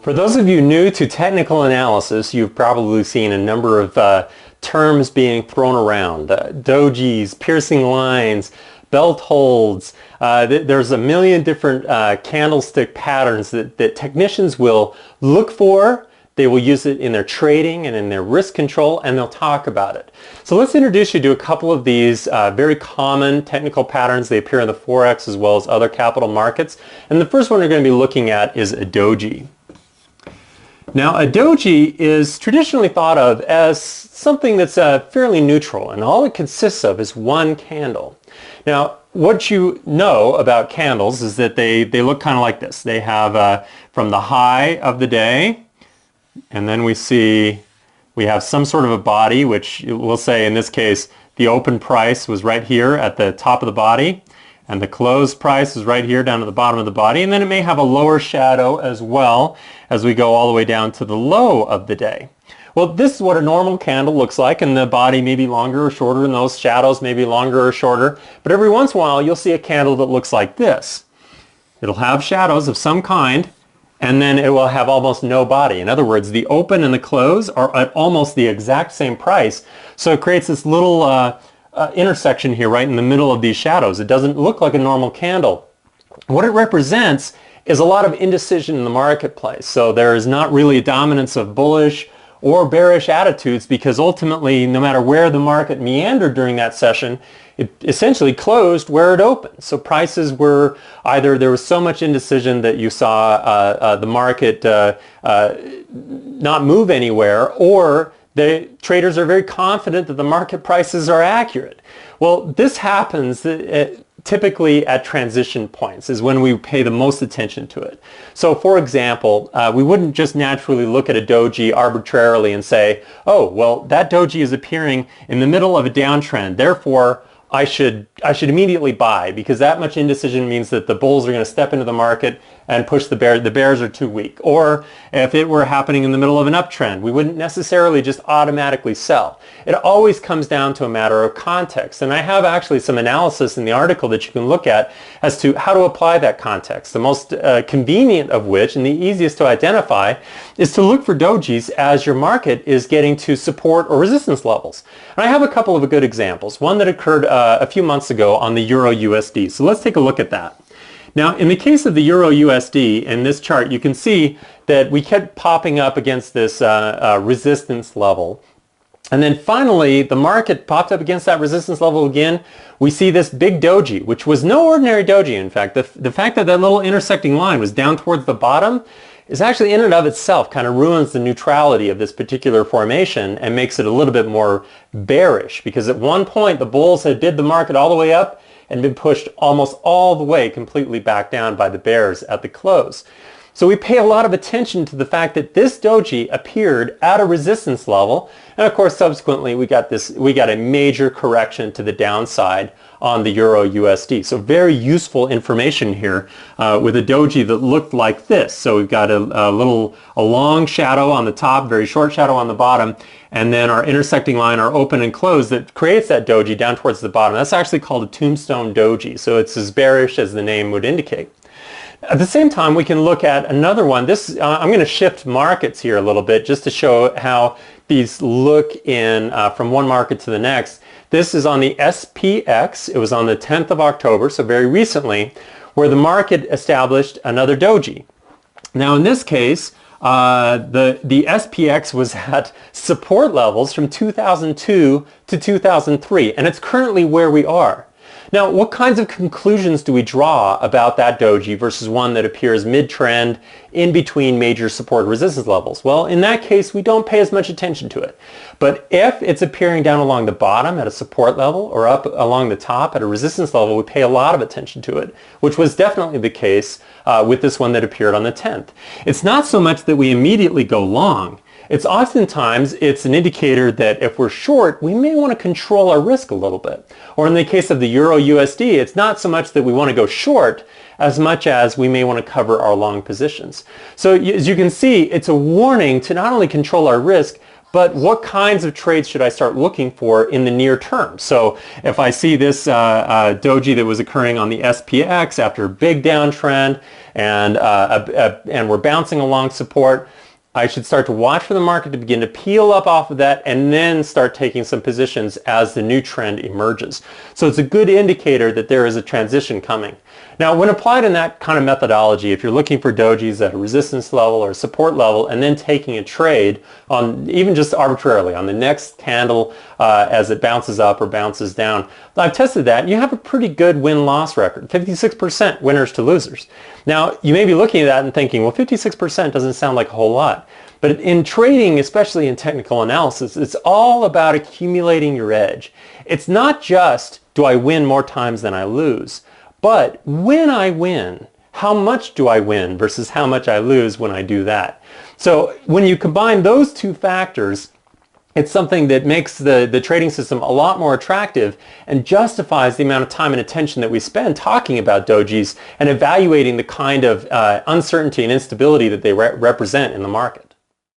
For those of you new to technical analysis, you've probably seen a number of terms being thrown around. Dojis, piercing lines, belt holds. There's a million different candlestick patterns that technicians will look for. They will use it in their trading and in their risk control, and they'll talk about it. So let's introduce you to a couple of these very common technical patterns. They appear in the Forex as well as other capital markets. And the first one we're going to be looking at is a doji. Now, a doji is traditionally thought of as something that's fairly neutral, and all it consists of is one candle. Now, what you know about candles is that they look kind of like this. They have from the high of the day, and then we have some sort of a body, which we'll say in this case the open price was right here at the top of the body, and the close price is right here down at the bottom of the body, and then it may have a lower shadow as well as we go all the way down to the low of the day. Well, this is what a normal candle looks like, and the body may be longer or shorter, and those shadows may be longer or shorter, but every once in a while you'll see a candle that looks like this. It'll have shadows of some kind, and then it will have almost no body. In other words, the open and the close are at almost the exact same price, so it creates this little intersection here right in the middle of these shadows. It doesn't look like a normal candle. What it represents is a lot of indecision in the marketplace. So there is not really a dominance of bullish or bearish attitudes, because ultimately, no matter where the market meandered during that session, it essentially closed where it opened. So prices were either, there was so much indecision that you saw the market not move anywhere, or the traders are very confident that the market prices are accurate. Well, this happens typically at transition points is when we pay the most attention to it. So for example, we wouldn't just naturally look at a doji arbitrarily and say, oh, well, that doji is appearing in the middle of a downtrend, therefore I should immediately buy, because that much indecision means that the bulls are going to step into the market and push the bears. The bears are too weak. Or if it were happening in the middle of an uptrend, we wouldn't necessarily just automatically sell. It always comes down to a matter of context. And I have actually some analysis in the article that you can look at as to how to apply that context. The most convenient of which, and the easiest to identify, is to look for dojis as your market is getting to support or resistance levels. And I have a couple of good examples. One that occurred a few months ago on the Euro USD. So let's take a look at that. Now, in the case of the Euro USD, in this chart, you can see that we kept popping up against this resistance level. And then finally, the market popped up against that resistance level again. We see this big doji, which was no ordinary doji, in fact. The fact that that little intersecting line was down towards the bottom is actually in and of itself kind of ruins the neutrality of this particular formation and makes it a little bit more bearish, because at one point the bulls had bid the market all the way up and been pushed almost all the way completely back down by the bears at the close. So we pay a lot of attention to the fact that this doji appeared at a resistance level, and of course subsequently we got a major correction to the downside on the Euro USD. So very useful information here with a doji that looked like this. So we've got a long shadow on the top, very short shadow on the bottom, and then our intersecting line, our open and close, that creates that doji down towards the bottom. That's actually called a tombstone doji. So it's as bearish as the name would indicate. At the same time, we can look at another one. I'm going to shift markets here a little bit just to show how these look in from one market to the next. This is on the SPX. It was on the 10th of October, so very recently, where the market established another doji. Now in this case, the SPX was at support levels from 2002 to 2003, and it's currently where we are. Now, what kinds of conclusions do we draw about that doji versus one that appears mid-trend in between major support resistance levels? Well, in that case, we don't pay as much attention to it. But if it's appearing down along the bottom at a support level or up along the top at a resistance level, we pay a lot of attention to it, which was definitely the case with this one that appeared on the 10th. It's not so much that we immediately go long. It's oftentimes an indicator that if we're short, we may want to control our risk a little bit. Or in the case of the Euro USD, it's not so much that we want to go short as much as we may want to cover our long positions. So as you can see, it's a warning to not only control our risk, but what kinds of trades should I start looking for in the near term? So if I see this doji that was occurring on the SPX after a big downtrend and we're bouncing along support, I should start to watch for the market to begin to peel up off of that and then start taking some positions as the new trend emerges. So it's a good indicator that there is a transition coming. Now, when applied in that kind of methodology, if you're looking for dojis at a resistance level or a support level and then taking a trade on, even just arbitrarily, on the next candle as it bounces up or bounces down, I've tested that and you have a pretty good win-loss record, 56% winners to losers. Now, you may be looking at that and thinking, well, 56% doesn't sound like a whole lot. But in trading, especially in technical analysis, it's all about accumulating your edge. It's not just, do I win more times than I lose? But when I win, how much do I win versus how much I lose when I do that? So when you combine those two factors, it's something that makes the trading system a lot more attractive and justifies the amount of time and attention that we spend talking about dojis and evaluating the kind of uncertainty and instability that they represent in the market.